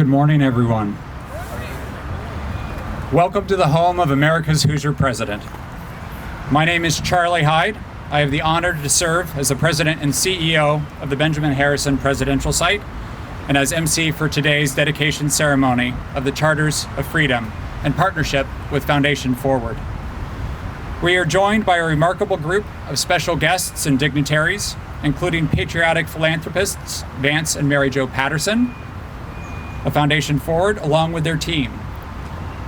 Good morning, everyone. Welcome to the home of America's Hoosier President. My name is Charlie Hyde. I have the honor to serve as the President and CEO of the Benjamin Harrison Presidential Site and as MC for today's dedication ceremony of the Charters of Freedom in partnership with Foundation Forward. We are joined by a remarkable group of special guests and dignitaries, including patriotic philanthropists Vance and Mary Jo Patterson of Foundation Forward, along with their team.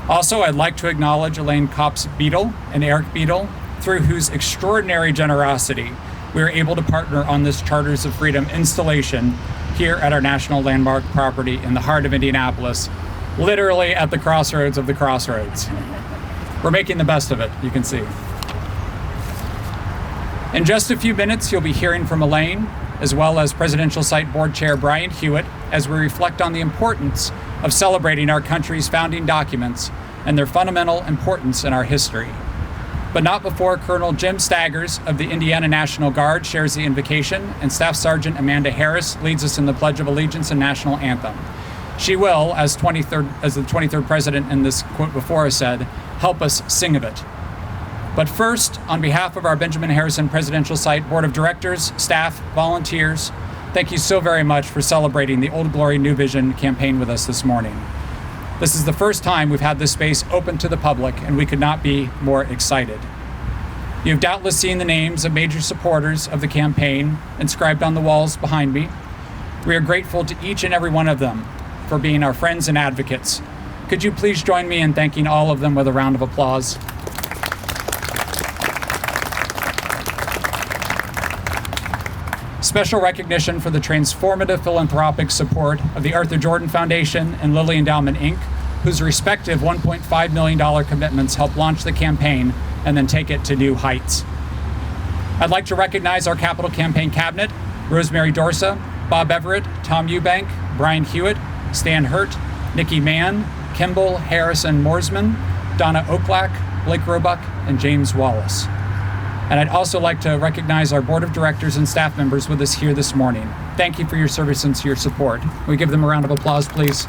Also, I'd like to acknowledge Elaine Copps-Beadle and Eric Beadle, through whose extraordinary generosity we are able to partner on this Charters of Freedom installation here at our national landmark property in the heart of Indianapolis, literally at the crossroads of the crossroads. We're making the best of it, you can see. In just a few minutes, you'll be hearing from Elaine, as well as Presidential Site Board Chair Brian Hewitt, as we reflect on the importance of celebrating our country's founding documents and their fundamental importance in our history. But not before Colonel Jim Staggers of the Indiana National Guard shares the invocation and Staff Sergeant Amanda Harris leads us in the Pledge of Allegiance and National Anthem. She will, as the 23rd President in this quote before us said, help us sing of it. But first, on behalf of our Benjamin Harrison Presidential Site Board of Directors, staff, volunteers, thank you so very much for celebrating the Old Glory New Vision campaign with us this morning. This is the first time we've had this space open to the public, and we could not be more excited. You've doubtless seen the names of major supporters of the campaign inscribed on the walls behind me. We are grateful to each and every one of them for being our friends and advocates. Could you please join me in thanking all of them with a round of applause? Special recognition for the transformative philanthropic support of the Arthur Jordan Foundation and Lilly Endowment, Inc., whose respective $1.5 million commitments helped launch the campaign and then take it to new heights. I'd like to recognize our Capital Campaign Cabinet, Rosemary Dorsa, Bob Everett, Tom Eubank, Brian Hewitt, Stan Hurt, Nikki Mann, Kimball Harrison Morsman, Donna Oaklack, Blake Roebuck, and James Wallace. And I'd also like to recognize our board of directors and staff members with us here this morning. Thank you for your service and your support. Can we give them a round of applause, please?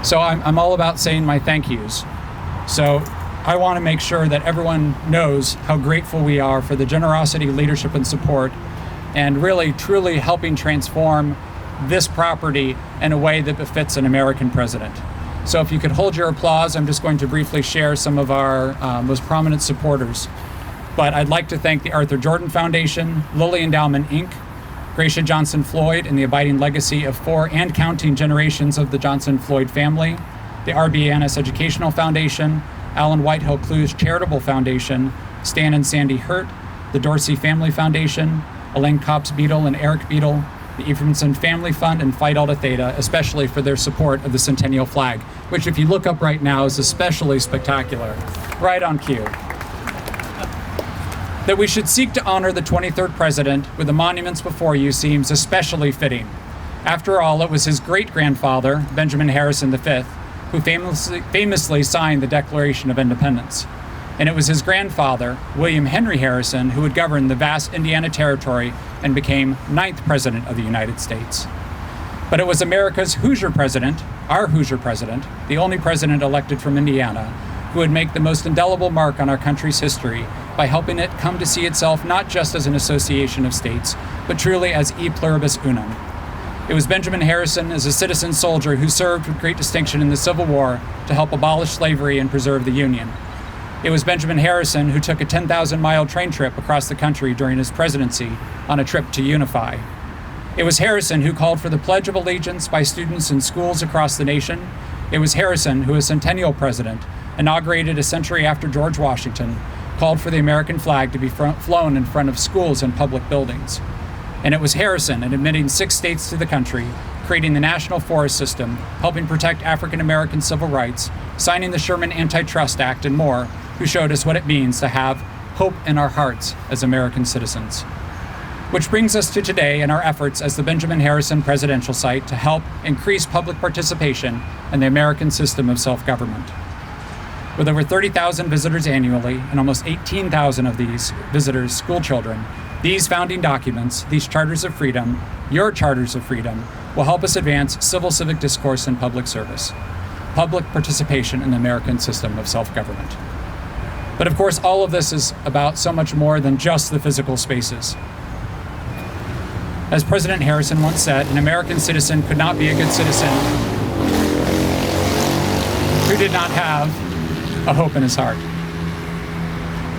So I'm all about saying my thank yous. So I want to make sure that everyone knows how grateful we are for the generosity, leadership, and support, and really, truly helping transform this property in a way that befits an American president. So if you could hold your applause, I'm just going to briefly share some of our most prominent supporters. But I'd like to thank the Arthur Jordan Foundation, Lilly Endowment, Inc., Gracia Johnson Floyd and the abiding legacy of 4 and counting generations of the Johnson Floyd family, the R.B. Annis Educational Foundation, Alan Whitehill Clues Charitable Foundation, Stan and Sandy Hurt, the Dorsey Family Foundation, Elaine Copps-Beadle and Eric Beadle, the Ephraimson Family Fund, and Phi Delta Theta, especially for their support of the Centennial flag, which if you look up right now is especially spectacular. Right on cue. That we should seek to honor the 23rd President with the monuments before you seems especially fitting. After all, it was his great-grandfather, Benjamin Harrison V, who famously signed the Declaration of Independence. And it was his grandfather, William Henry Harrison, who would govern the vast Indiana Territory and became 9th President of the United States. But it was America's Hoosier President, our Hoosier President, the only president elected from Indiana, who would make the most indelible mark on our country's history by helping it come to see itself not just as an association of states, but truly as e pluribus unum. It was Benjamin Harrison, as a citizen soldier who served with great distinction in the Civil War to help abolish slavery and preserve the Union. It was Benjamin Harrison who took a 10,000-mile train trip across the country during his presidency on a trip to unify. It was Harrison who called for the Pledge of Allegiance by students in schools across the nation. It was Harrison who, as Centennial President, inaugurated a century after George Washington, called for the American flag to be flown in front of schools and public buildings. And it was Harrison, in admitting 6 states to the country, creating the National Forest System, helping protect African American civil rights, signing the Sherman Antitrust Act, and more, who showed us what it means to have hope in our hearts as American citizens. Which brings us to today and our efforts as the Benjamin Harrison Presidential Site to help increase public participation in the American system of self-government. With over 30,000 visitors annually, and almost 18,000 of these visitors school children, These founding documents, these charters of freedom, your charters of freedom, will help us advance civil civic discourse and public service, public participation in the American system of self-government. But of course, all of this is about so much more than just the physical spaces. As President Harrison once said, an American citizen could not be a good citizen who did not have a hope in his heart.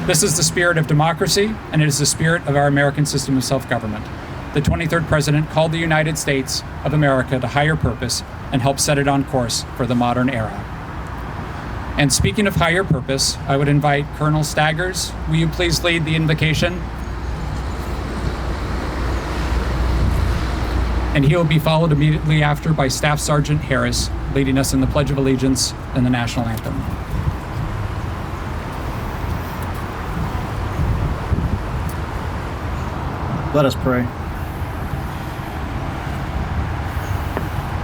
This is the spirit of democracy, and it is the spirit of our American system of self-government. The 23rd President called the United States of America to higher purpose and helped set it on course for the modern era. And speaking of higher purpose, I would invite Colonel Staggers. Will you please lead the invocation? And he will be followed immediately after by Staff Sergeant Harris, leading us in the Pledge of Allegiance and the National Anthem. Let us pray.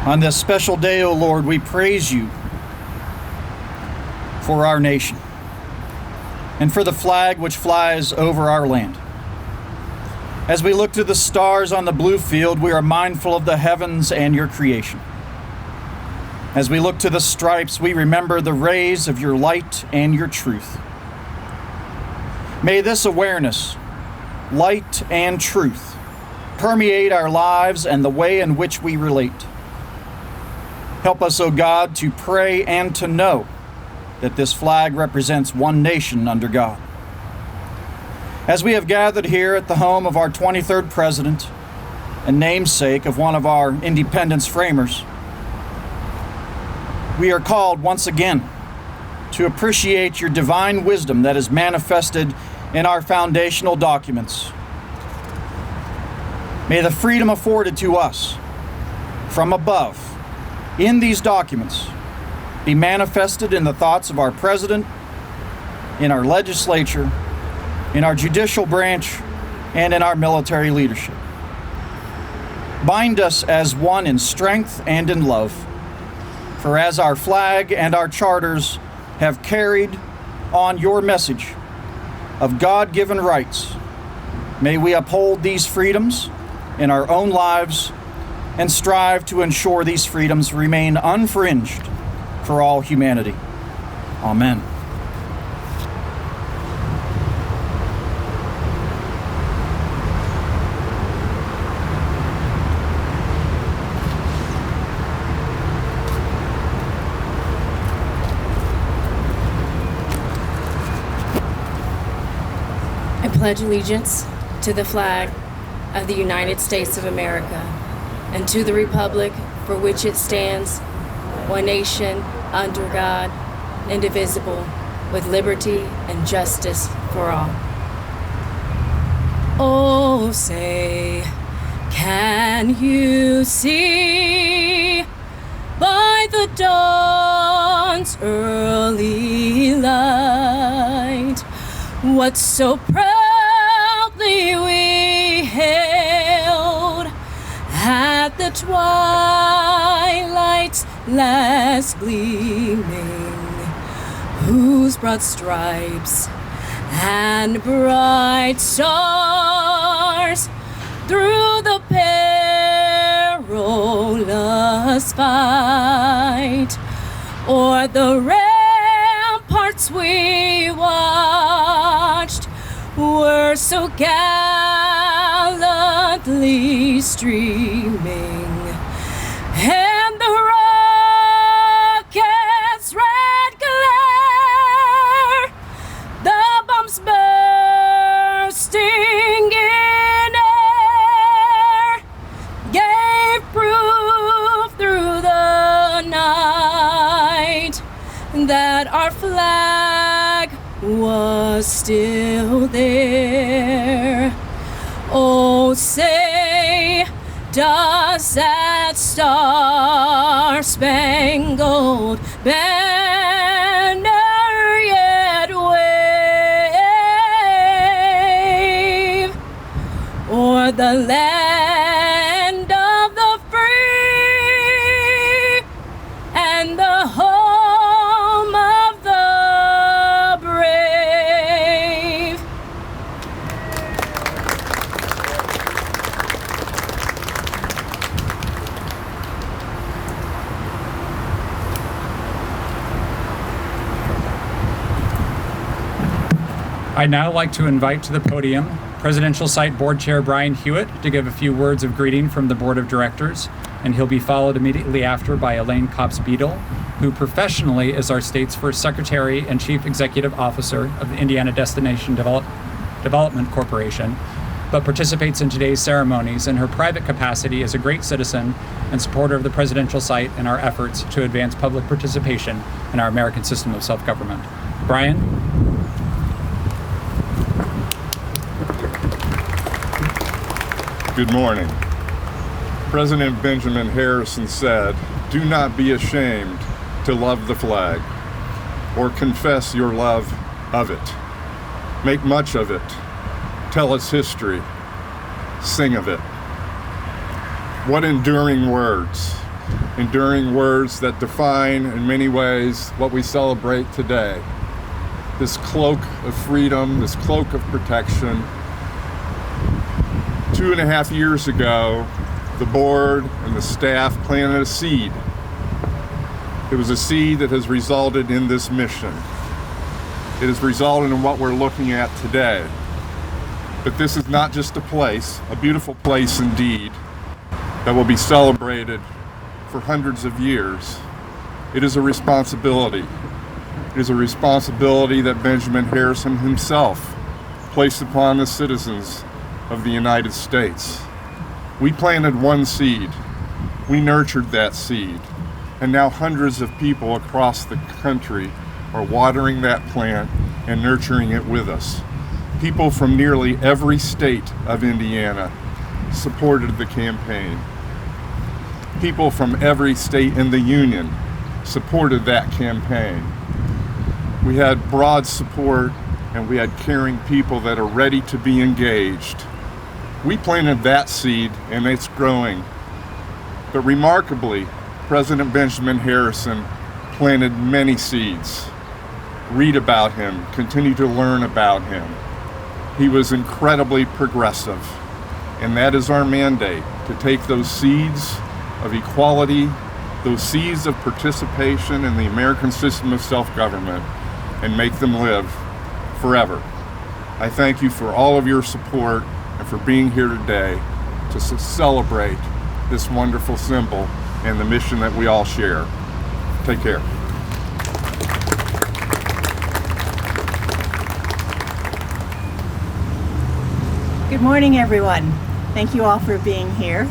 On this special day, O Lord, we praise you for our nation and for the flag which flies over our land. As we look to the stars on the blue field, we are mindful of the heavens and your creation. As we look to the stripes, we remember the rays of your light and your truth. May this awareness, light and truth, permeate our lives and the way in which we relate. Help us, O God, to pray and to know that this flag represents one nation under God. As we have gathered here at the home of our 23rd President and namesake of one of our independence framers, we are called once again to appreciate your divine wisdom that is manifested in our foundational documents. May the freedom afforded to us from above in these documents be manifested in the thoughts of our President, in our legislature, in our judicial branch, and in our military leadership. Bind us as one in strength and in love, for as our flag and our charters have carried on your message of God-given rights, may we uphold these freedoms in our own lives and strive to ensure these freedoms remain unfringed for all humanity. Amen. I pledge allegiance to the flag of the United States of America and to the republic for which it stands, one nation, under God, indivisible, with liberty and justice for all. Oh, say, can you see by the dawn's early light what so proudly we hailed at the twilight's last gleaming, whose broad stripes and bright stars through the perilous fight o'er the ramparts we watched were so gallantly streaming, and the rocket's red glare, the bombs bursting in air, gave proof through the night that our flag was still there. Oh, say, does that star-spangled banner yet wave o'er the land of the free and the home of the brave? I'd now like to invite to the podium Presidential Site Board Chair Brian Hewitt to give a few words of greeting from the Board of Directors, and he'll be followed immediately after by Elaine Copps-Beadle, who professionally is our state's first Secretary and Chief Executive Officer of the Indiana Destination Development Corporation, but participates in today's ceremonies in her private capacity as a great citizen and supporter of the Presidential Site and our efforts to advance public participation in our American system of self-government. Brian? Good morning. President Benjamin Harrison said, "Do not be ashamed to love the flag or confess your love of it. Make much of it. Tell its history. Sing of it." What enduring words. Enduring words that define in many ways what we celebrate today. This cloak of freedom, this cloak of protection. 2.5 years ago, the board and the staff planted a seed. It was a seed that has resulted in this mission. It has resulted in what we're looking at today. But this is not just a place, a beautiful place indeed, that will be celebrated for hundreds of years. It is a responsibility. It is a responsibility that Benjamin Harrison himself placed upon the citizens of the United States. We planted one seed. We nurtured that seed. And now hundreds of people across the country are watering that plant and nurturing it with us. People from nearly every state of Indiana supported the campaign. People from every state in the union supported that campaign. We had broad support and we had caring people that are ready to be engaged. We planted that seed and it's growing. But remarkably, President Benjamin Harrison planted many seeds. Read about him, continue to learn about him. He was incredibly progressive, and that is our mandate, to take those seeds of equality, those seeds of participation in the American system of self-government, and make them live forever. I thank you for all of your support and for being here today to celebrate this wonderful symbol and the mission that we all share. Take care. Good morning, everyone. Thank you all for being here.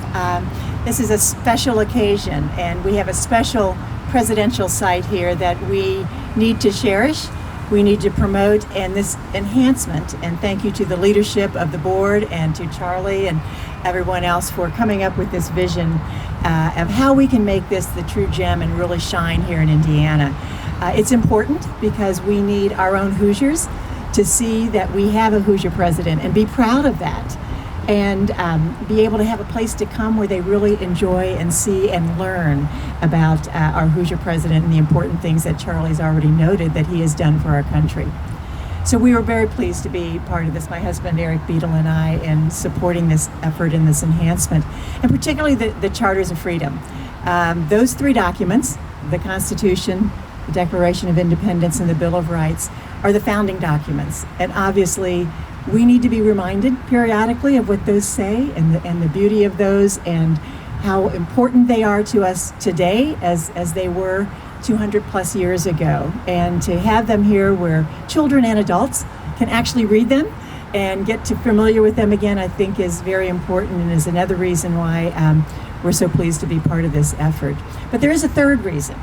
This is a special occasion, and we have a special presidential site here that we need to cherish, we need to promote, and this enhancement. And thank you to the leadership of the board and to Charlie and everyone else for coming up with this vision of how we can make this the true gem and really shine here in Indiana. It's important because we need our own Hoosiers to see that we have a Hoosier president and be proud of that, and be able to have a place to come where they really enjoy and see and learn about our Hoosier president and the important things that Charlie's already noted that he has done for our country. So we were very pleased to be part of this, my husband Eric Beadle and I, in supporting this effort and this enhancement, and particularly the Charters of Freedom. Those three documents, the Constitution, the Declaration of Independence, and the Bill of Rights, are the founding documents. And obviously, we need to be reminded periodically of what those say and the beauty of those and how important they are to us today as they were 200 plus years ago. And to have them here where children and adults can actually read them and get to familiar with them again, I think is very important and is another reason why we're so pleased to be part of this effort. But there is a third reason.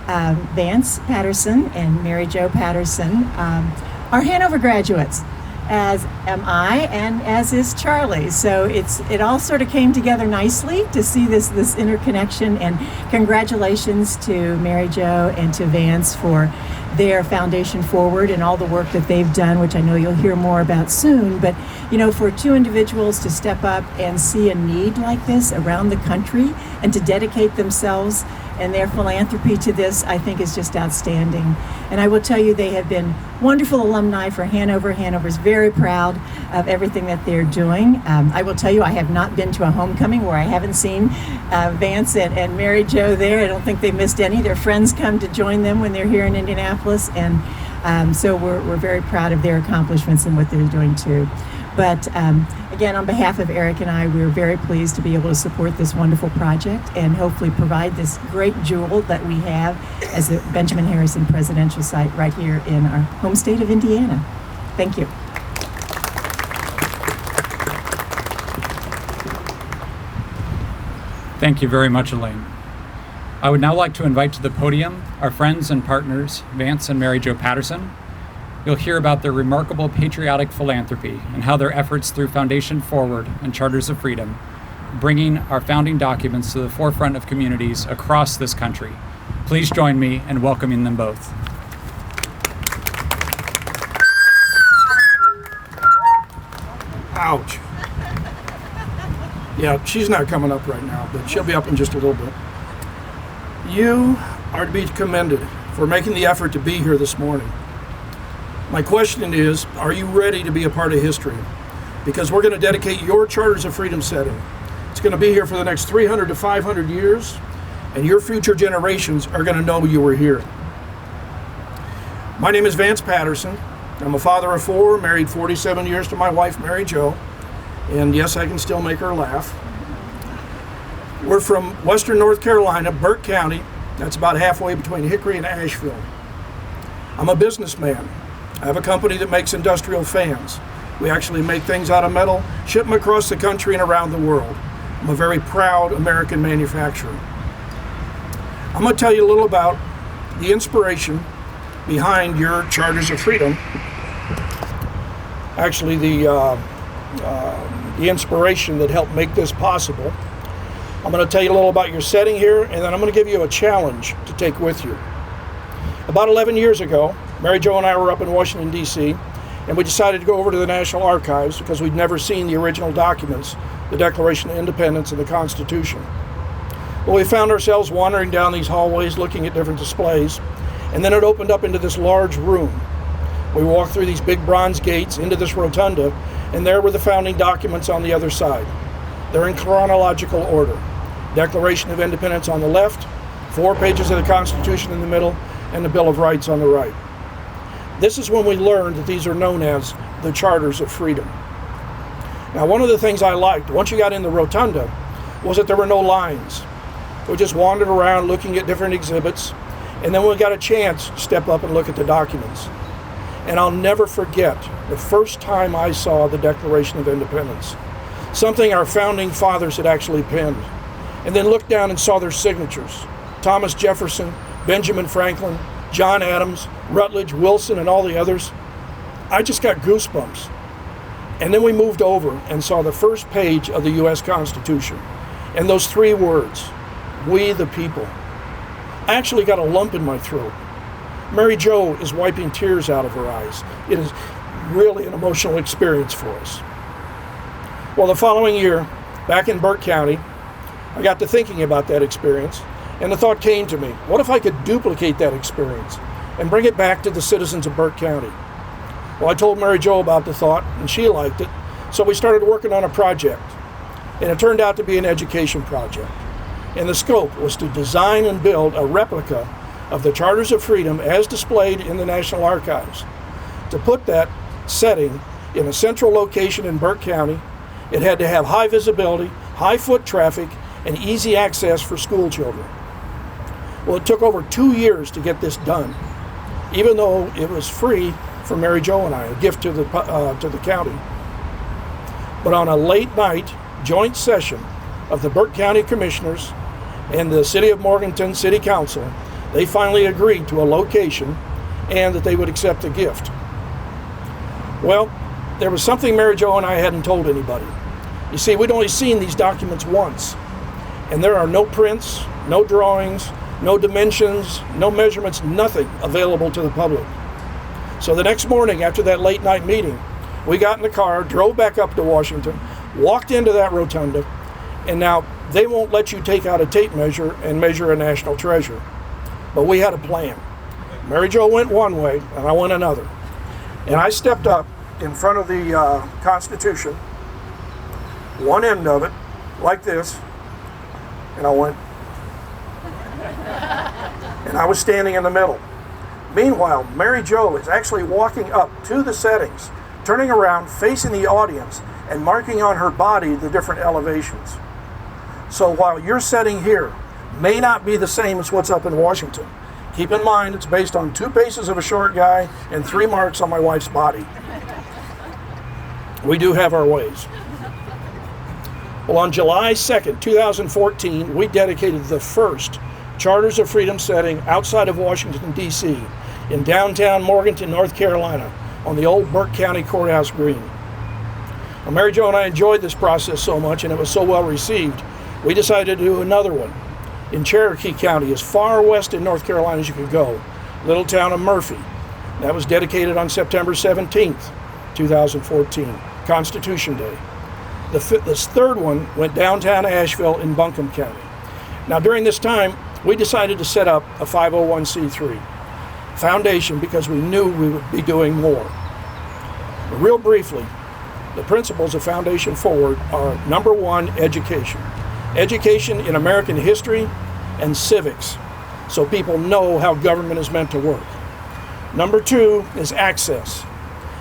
Vance Patterson and Mary Jo Patterson are Hanover graduates, as am I, and as is Charlie. So it all sort of came together nicely to see this interconnection, and congratulations to Mary Jo and to Vance for their Foundation Forward and all the work that they've done, which I know you'll hear more about soon. But for two individuals to step up and see a need like this around the country and to dedicate themselves and their philanthropy to this, I think, is just outstanding. And I will tell you, they have been wonderful alumni for Hanover. Hanover's very proud of everything that they're doing. I will tell you, I have not been to a homecoming where I haven't seen Vance and Mary Jo there. I don't think they missed any. Their friends come to join them when they're here in Indianapolis. And So we're very proud of their accomplishments and what they're doing too. But again, on behalf of Eric and I, we're very pleased to be able to support this wonderful project and hopefully provide this great jewel that we have as the Benjamin Harrison Presidential Site right here in our home state of Indiana. Thank you. Thank you very much, Elaine. I would now like to invite to the podium our friends and partners, Vance and Mary Jo Patterson. You'll hear about their remarkable patriotic philanthropy and how their efforts through Foundation Forward and Charters of Freedom, bringing our founding documents to the forefront of communities across this country. Please join me in welcoming them both. Ouch. Yeah, she's not coming up right now, but she'll be up in just a little bit. You are to be commended for making the effort to be here this morning. My question is, are you ready to be a part of history? Because we're going to dedicate your Charters of Freedom setting. It's going to be here for the next 300 to 500 years, and your future generations are going to know you were here. My name is Vance Patterson. I'm a father of 4, married 47 years to my wife, Mary Jo. And yes, I can still make her laugh. We're from Western North Carolina, Burke County. That's about halfway between Hickory and Asheville. I'm a businessman. I have a company that makes industrial fans. We actually make things out of metal, ship them across the country and around the world. I'm a very proud American manufacturer. I'm going to tell you a little about the inspiration behind your Charters of Freedom. Actually, the inspiration that helped make this possible. I'm going to tell you a little about your setting here, and then I'm going to give you a challenge to take with you. About 11 years ago, Mary Jo and I were up in Washington, D.C., and we decided to go over to the National Archives because we'd never seen the original documents, the Declaration of Independence and the Constitution. Well, we found ourselves wandering down these hallways looking at different displays, and then it opened up into this large room. We walked through these big bronze gates into this rotunda, and there were the founding documents on the other side. They're in chronological order. Declaration of Independence on the left, 4 pages of the Constitution in the middle, and the Bill of Rights on the right. This is when we learned that these are known as the Charters of Freedom. Now, one of the things I liked, once you got in the rotunda, was that there were no lines. We just wandered around looking at different exhibits, and then we got a chance to step up and look at the documents. And I'll never forget the first time I saw the Declaration of Independence, something our founding fathers had actually penned, and then looked down and saw their signatures. Thomas Jefferson, Benjamin Franklin, John Adams, Rutledge, Wilson, and all the others. I just got goosebumps. And then we moved over and saw the first page of the U.S. Constitution, and those 3 words, "We the people." I actually got a lump in my throat. Mary Jo is wiping tears out of her eyes. It is really an emotional experience for us. Well, the following year, back in Burke County, I got to thinking about that experience, and the thought came to me, what if I could duplicate that experience and bring it back to the citizens of Burke County? Well, I told Mary Jo about the thought, and she liked it, so we started working on a project, and it turned out to be an education project. And the scope was to design and build a replica of the Charters of Freedom as displayed in the National Archives. To put that setting in a central location in Burke County, it had to have high visibility, high foot traffic, and easy access for school children. Well, it took over 2 years to get this done, even though it was free for Mary Jo and I, a gift to the county. But on a late night joint session of the Burke County Commissioners and the City of Morganton City Council, they finally agreed to a location and that they would accept the gift. Well, there was something Mary Jo and I hadn't told anybody. You see, we'd only seen these documents once, and there are no prints, no drawings, no dimensions, no measurements, nothing available to the public. So the next morning after that late night meeting, we got in the car, drove back up to Washington, walked into that rotunda, and now they won't let you take out a tape measure and measure a national treasure. But we had a plan. Mary Jo went one way, and I went another. And I stepped up in front of the Constitution, one end of it, like this, and I went. And I was standing in the middle. Meanwhile, Mary Jo is actually walking up to the settings, turning around, facing the audience, and marking on her body the different elevations. So while your setting here may not be the same as what's up in Washington, keep in mind it's based on 2 paces of a short guy and 3 marks on my wife's body. We do have our ways. Well, on July 2nd, 2014, we dedicated the first Charters of Freedom setting outside of Washington, D.C., in downtown Morganton, North Carolina, on the old Burke County Courthouse Green. Well, Mary Jo and I enjoyed this process so much, and it was so well received, we decided to do another one in Cherokee County, as far west in North Carolina as you could go, little town of Murphy. That was dedicated on September 17th, 2014, Constitution Day. This third one went downtown Asheville in Buncombe County. Now, during this time, we decided to set up a 501c3 foundation because we knew we would be doing more. But real briefly, the principles of Foundation Forward are: number 1, education. Education in American history and civics, so people know how government is meant to work. Number 2 is access.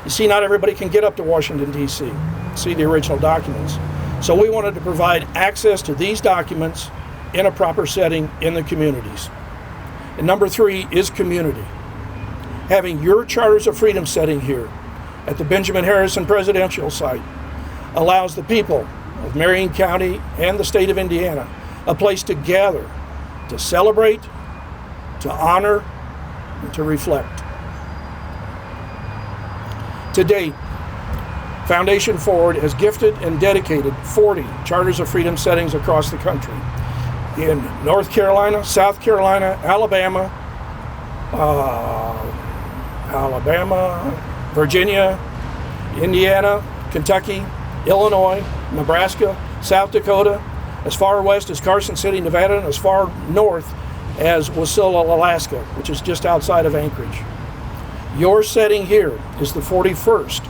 You see, not everybody can get up to Washington, D.C., see the original documents. So we wanted to provide access to these documents in a proper setting in the communities. And number 3 is community. Having your Charters of Freedom setting here at the Benjamin Harrison Presidential Site allows the people of Marion County and the state of Indiana a place to gather, to celebrate, to honor, and to reflect. To date, Foundation Forward has gifted and dedicated 40 Charters of Freedom settings across the country in North Carolina, South Carolina, Alabama, Virginia, Indiana, Kentucky, Illinois, Nebraska, South Dakota, as far west as Carson City, Nevada, and as far north as Wasilla, Alaska, which is just outside of Anchorage. Your setting here is the 41st.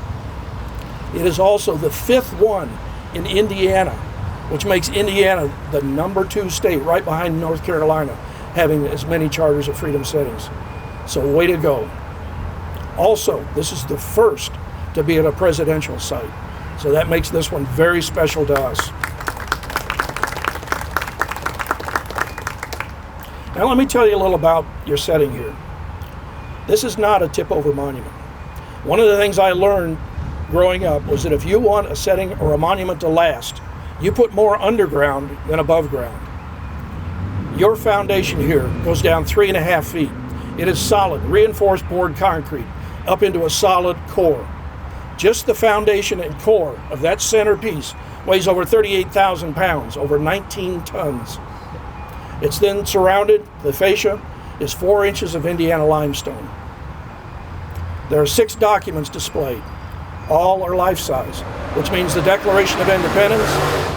It is also the 5th one in Indiana, which makes Indiana the number 2 state, right behind North Carolina, having as many Charters of Freedom settings. So way to go. Also, this is the first to be at a presidential site. So that makes this one very special to us. Now let me tell you a little about your setting here. This is not a tip-over monument. One of the things I learned growing up was that if you want a setting or a monument to last, you put more underground than above ground. Your foundation here goes down 3.5 feet. It is solid, reinforced poured concrete up into a solid core. Just the foundation and core of that centerpiece weighs over 38,000 pounds, over 19 tons. It's then surrounded, the fascia is 4 inches of Indiana limestone. There are 6 documents displayed. All are life-size, which means the Declaration of Independence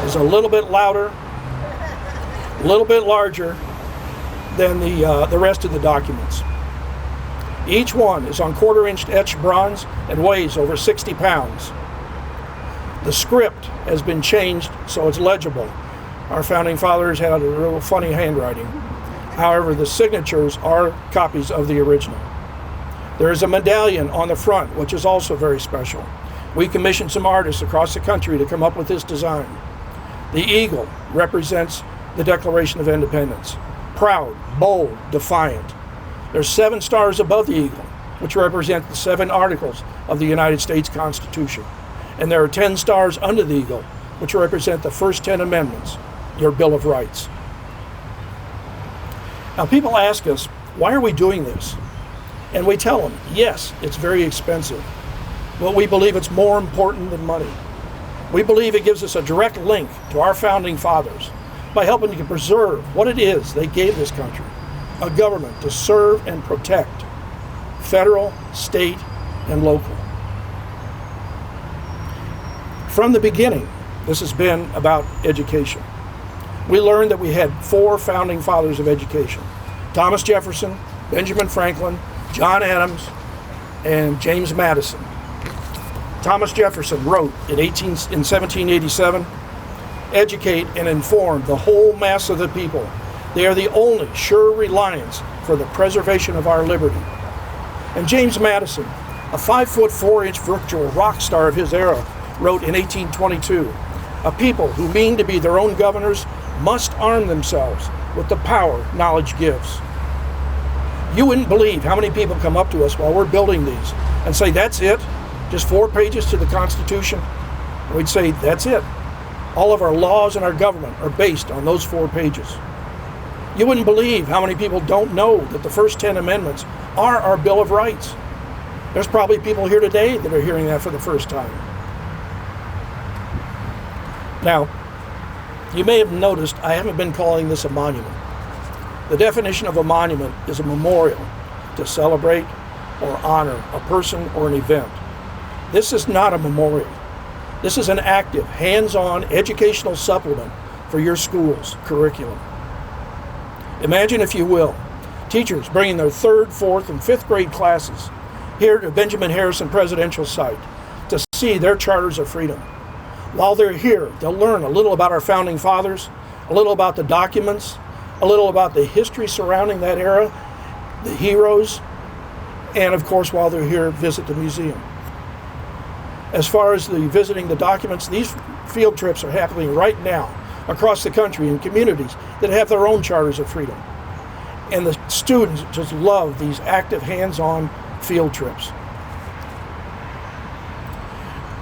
is a little bit louder, a little bit larger than the rest of the documents. Each one is on 1/4-inch etched bronze and weighs over 60 pounds. The script has been changed so it's legible. Our founding fathers had a real funny handwriting. However, the signatures are copies of the original. There is a medallion on the front, which is also very special. We commissioned some artists across the country to come up with this design. The eagle represents the Declaration of Independence. Proud, bold, defiant. There's 7 stars above the eagle, which represent the 7 articles of the United States Constitution. And there are 10 stars under the eagle, which represent the first 10 amendments, your Bill of Rights. Now, people ask us, why are we doing this? And we tell them, yes, it's very expensive, but we believe it's more important than money. We believe it gives us a direct link to our founding fathers by helping to preserve what it is they gave this country, a government to serve and protect, federal, state, and local. From the beginning, this has been about education. We learned that we had 4 founding fathers of education: Thomas Jefferson, Benjamin Franklin, John Adams, and James Madison. Thomas Jefferson wrote in 1787, "Educate and inform the whole mass of the people. They are the only sure reliance for the preservation of our liberty." And James Madison, a 5'4" virtual rock star of his era, wrote in 1822, "A people who mean to be their own governors must arm themselves with the power knowledge gives." You wouldn't believe how many people come up to us while we're building these and say, "That's it? Just 4 pages to the Constitution?" And we'd say, "That's it. All of our laws and our government are based on those 4 pages." You wouldn't believe how many people don't know that the first 10 amendments are our Bill of Rights. There's probably people here today that are hearing that for the first time. Now, you may have noticed I haven't been calling this a monument. The definition of a monument is a memorial to celebrate or honor a person or an event. This is not a memorial. This is an active, hands-on educational supplement for your school's curriculum. Imagine, if you will, teachers bringing their 3rd, 4th, and 5th grade classes here to Benjamin Harrison Presidential Site to see their charters of freedom. While they're here, they'll learn a little about our founding fathers, a little about the documents, a little about the history surrounding that era, the heroes, and of course, while they're here, visit the museum. As far as the visiting the documents, these field trips are happening right now across the country in communities that have their own charters of freedom. And the students just love these active, hands-on field trips.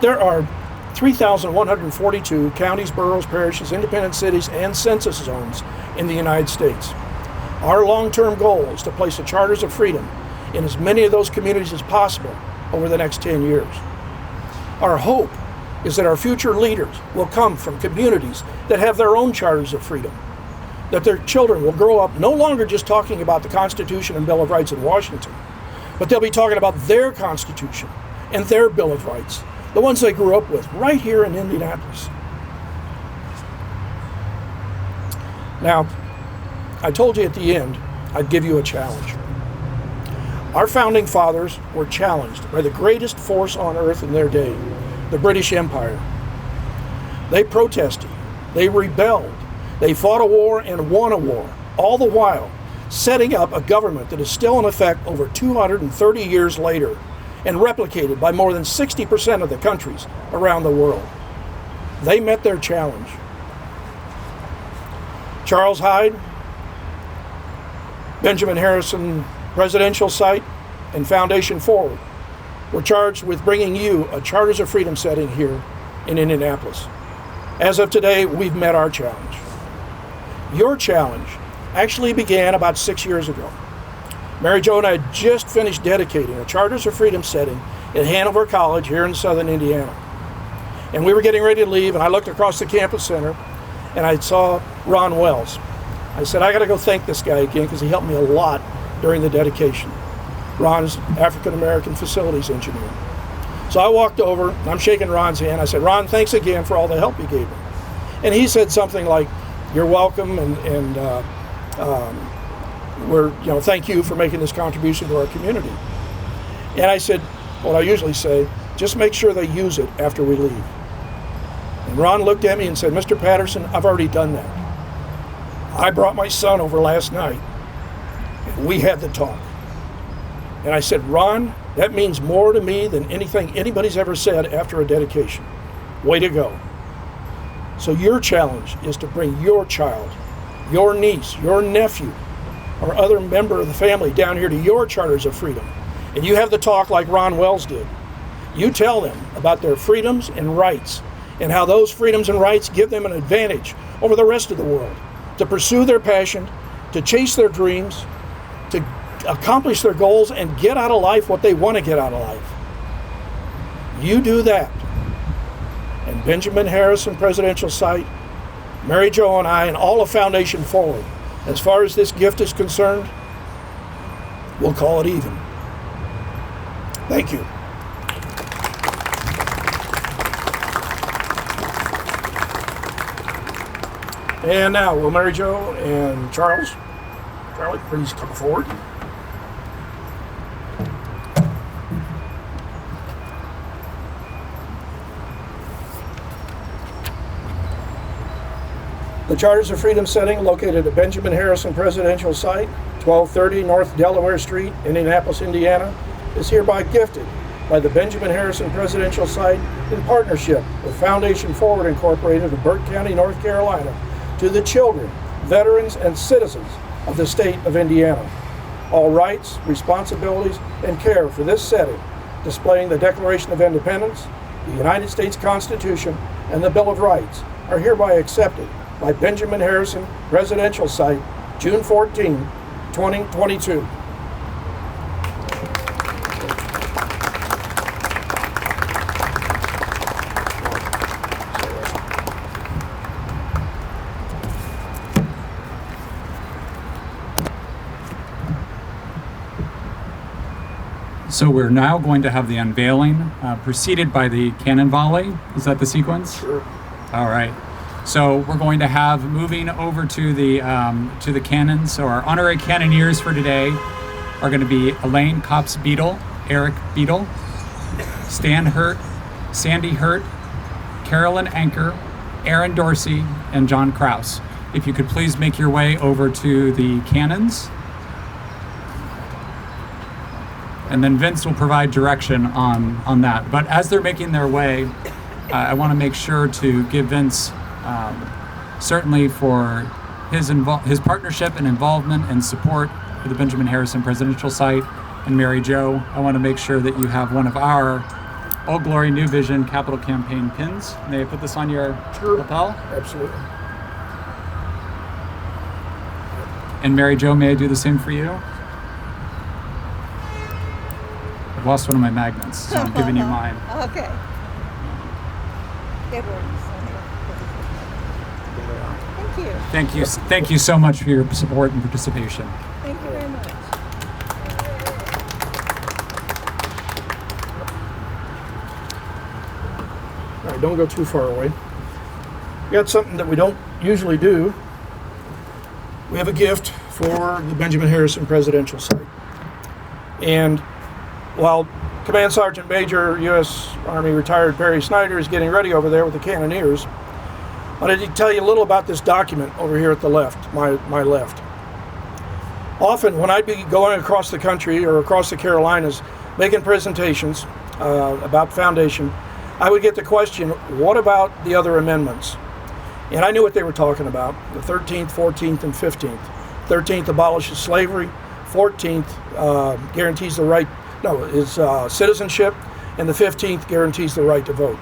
There are 3,142 counties, boroughs, parishes, independent cities, and census zones in the United States. Our long-term goal is to place the charters of freedom in as many of those communities as possible over the next 10 years. Our hope is that our future leaders will come from communities that have their own charters of freedom, that their children will grow up no longer just talking about the Constitution and Bill of Rights in Washington, but they'll be talking about their Constitution and their Bill of Rights, the ones they grew up with right here in Indianapolis. Now, I told you at the end I'd give you a challenge. Our founding fathers were challenged by the greatest force on earth in their day, the British Empire. They protested, they rebelled, they fought a war and won a war, all the while setting up a government that is still in effect over 230 years later and replicated by more than 60% of the countries around the world. They met their challenge. Charles Hyde, Benjamin Harrison Presidential Site, and Foundation Forward were charged with bringing you a Charters of Freedom setting here in Indianapolis. As of today, we've met our challenge. Your challenge actually began about 6 years ago. Mary Jo and I had just finished dedicating a Charters of Freedom setting at Hanover College here in southern Indiana. And we were getting ready to leave, and I looked across the campus center, and I saw Ron Wells. I said, I got to go thank this guy again because he helped me a lot during the dedication. Ron's African-American facilities engineer. So I walked over, and I'm shaking Ron's hand. I said, Ron, thanks again for all the help you gave me. And he said something like, you're welcome, and thank you for making this contribution to our community. And I said, what I usually say, just make sure they use it after we leave. And Ron looked at me and said, Mr. Patterson, I've already done that. I brought my son over last night, and we had the talk. And I said, Ron, that means more to me than anything anybody's ever said after a dedication. Way to go. So your challenge is to bring your child, your niece, your nephew, or other member of the family down here to your Charters of Freedom. And you have the talk like Ron Wells did. You tell them about their freedoms and rights and how those freedoms and rights give them an advantage over the rest of the world to pursue their passion, to chase their dreams, to accomplish their goals and get out of life what they want to get out of life. You do that. And Benjamin Harrison Presidential Site, Mary Jo and I, and all of Foundation Forward, as far as this gift is concerned, we'll call it even. Thank you. And now, will Mary Jo and Charlie, please come forward. The Charters of Freedom setting located at Benjamin Harrison Presidential Site, 1230 North Delaware Street, Indianapolis, Indiana, is hereby gifted by the Benjamin Harrison Presidential Site in partnership with Foundation Forward Incorporated of Burke County, North Carolina, to the children, veterans, and citizens of the state of Indiana. All rights, responsibilities, and care for this setting, displaying the Declaration of Independence, the United States Constitution, and the Bill of Rights, are hereby accepted by Benjamin Harrison Presidential Site, June 14, 2022. So we're now going to have the unveiling, preceded by the cannon volley. Is that the sequence? Sure. All right. So we're going to have, moving over to the cannons. So our honorary cannoneers for today are going to be Elaine Copps Beadle, Eric Beadle, Stan Hurt, Sandy Hurt, Carolyn Anker, Aaron Dorsey, and John Kraus. If you could please make your way over to the cannons. And then Vince will provide direction on that. But as they're making their way, I want to make sure to give Vince, certainly for his partnership and involvement and support for the Benjamin Harrison Presidential Site, and Mary Jo, I want to make sure that you have one of our Old Glory New Vision Capital Campaign pins. May I put this on your lapel? Absolutely. And Mary Jo, may I do the same for you? I've lost one of my magnets, so I'm giving you mine. Okay. Good work. Thank you. Thank you so much for your support and participation. Thank you very much. All right, don't go too far away. We got something that we don't usually do. We have a gift for the Benjamin Harrison Presidential Site. And while Command Sergeant Major U.S. Army retired Perry Snyder is getting ready over there with the cannoneers, I wanted to tell you a little about this document over here at the left, my left. Often when I'd be going across the country or across the Carolinas making presentations about Foundation, I would get the question, what about the other amendments? And I knew what they were talking about, the 13th, 14th, and 15th. 13th abolishes slavery, 14th guarantees the right, is citizenship, and the 15th guarantees the right to vote.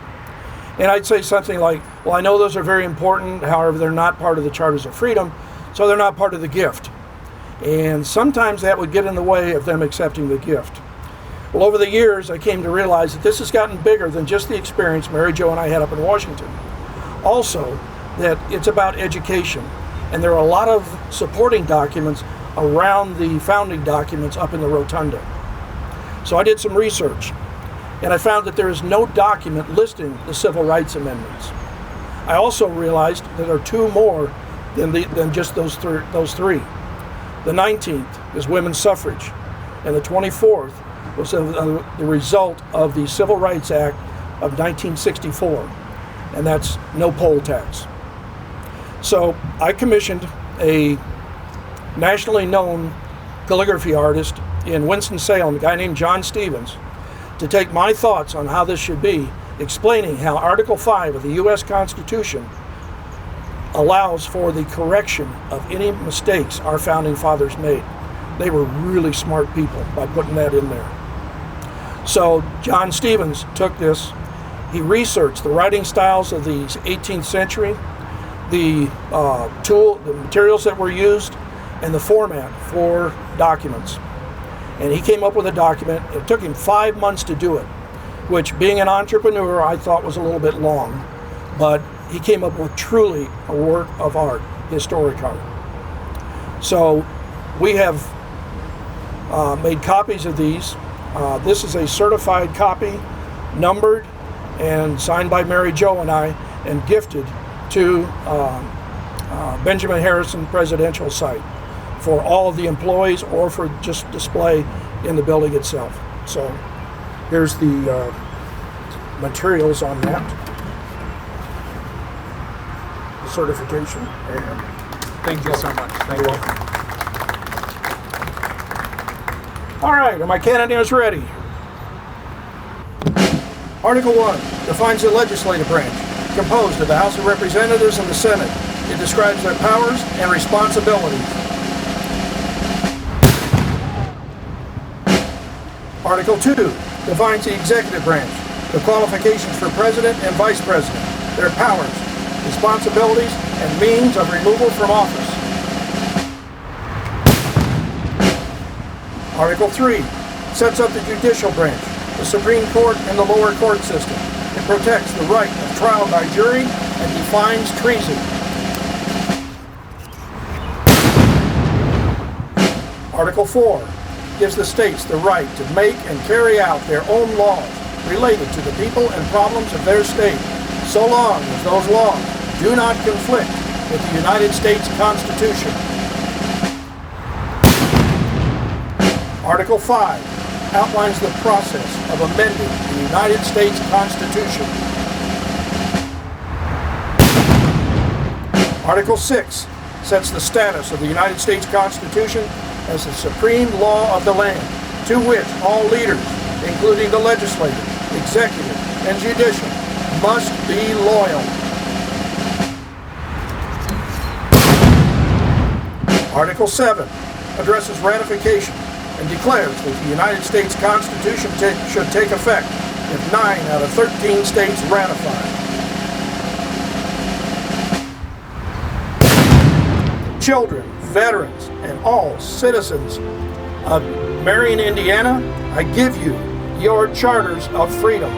And I'd say something like, well, I know those are very important, however, they're not part of the Charters of Freedom, so they're not part of the gift. And sometimes that would get in the way of them accepting the gift. Well, over the years, I came to realize that this has gotten bigger than just the experience Mary Jo and I had up in Washington. Also, that it's about education. And there are a lot of supporting documents around the founding documents up in the rotunda. So I did some research, and I found that there is no document listing the civil rights amendments. I also realized that there are two more than just those three. The 19th is women's suffrage, and the 24th was the result of the Civil Rights Act of 1964, and that's no poll tax. So I commissioned a nationally known calligraphy artist in Winston-Salem, a guy named John Stevens, to take my thoughts on how this should be, explaining how Article 5 of the U.S. Constitution allows for the correction of any mistakes our founding fathers made. They were really smart people by putting that in there. So John Stevens took this, he researched the writing styles of the 18th century, the materials that were used, and the format for documents. And he came up with a document. It took him 5 months to do it, which, being an entrepreneur, I thought was a little bit long. But he came up with truly a work of art, historic art. So we have made copies of these. This is a certified copy, numbered and signed by Mary Jo and I, and gifted to Benjamin Harrison Presidential Site for all of the employees or for just display in the building itself. So here's the materials on that. The certification. And Thank you so much. Thank you. all right, are my cannoneers ready? Article 1 defines the legislative branch, composed of the House of Representatives and the Senate. It describes their powers and responsibilities. Article 2 defines the executive branch, the qualifications for president and vice president, their powers, responsibilities, and means of removal from office. Article 3 sets up the judicial branch, the Supreme Court and the lower court system. It protects the right of trial by jury and defines treason. Article 4 gives the states the right to make and carry out their own laws related to the people and problems of their state, so long as those laws do not conflict with the United States Constitution. Article 5 outlines the process of amending the United States Constitution. Article 6 sets the status of the United States Constitution as the supreme law of the land, to which all leaders, including the legislative, executive, and judicial, must be loyal. Article 7 addresses ratification and declares that the United States Constitution should take effect if 9 out of 13 states ratify. Children, veterans, and all citizens of Marion, Indiana, I give you your charters of freedom.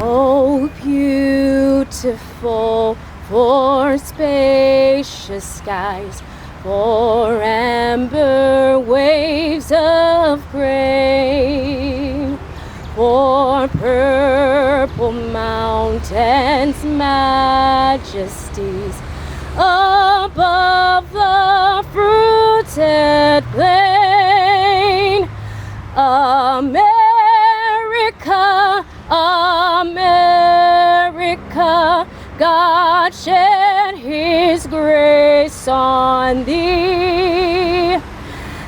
Oh, beautiful for spacious skies, for amber waves of grain, for purple mountains, majesties above the fruited plain. America, America, God shed His grace on thee,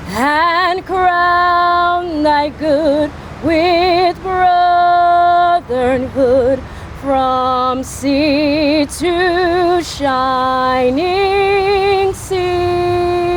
and crown thy good with brotherly lanternhood from sea to shining sea.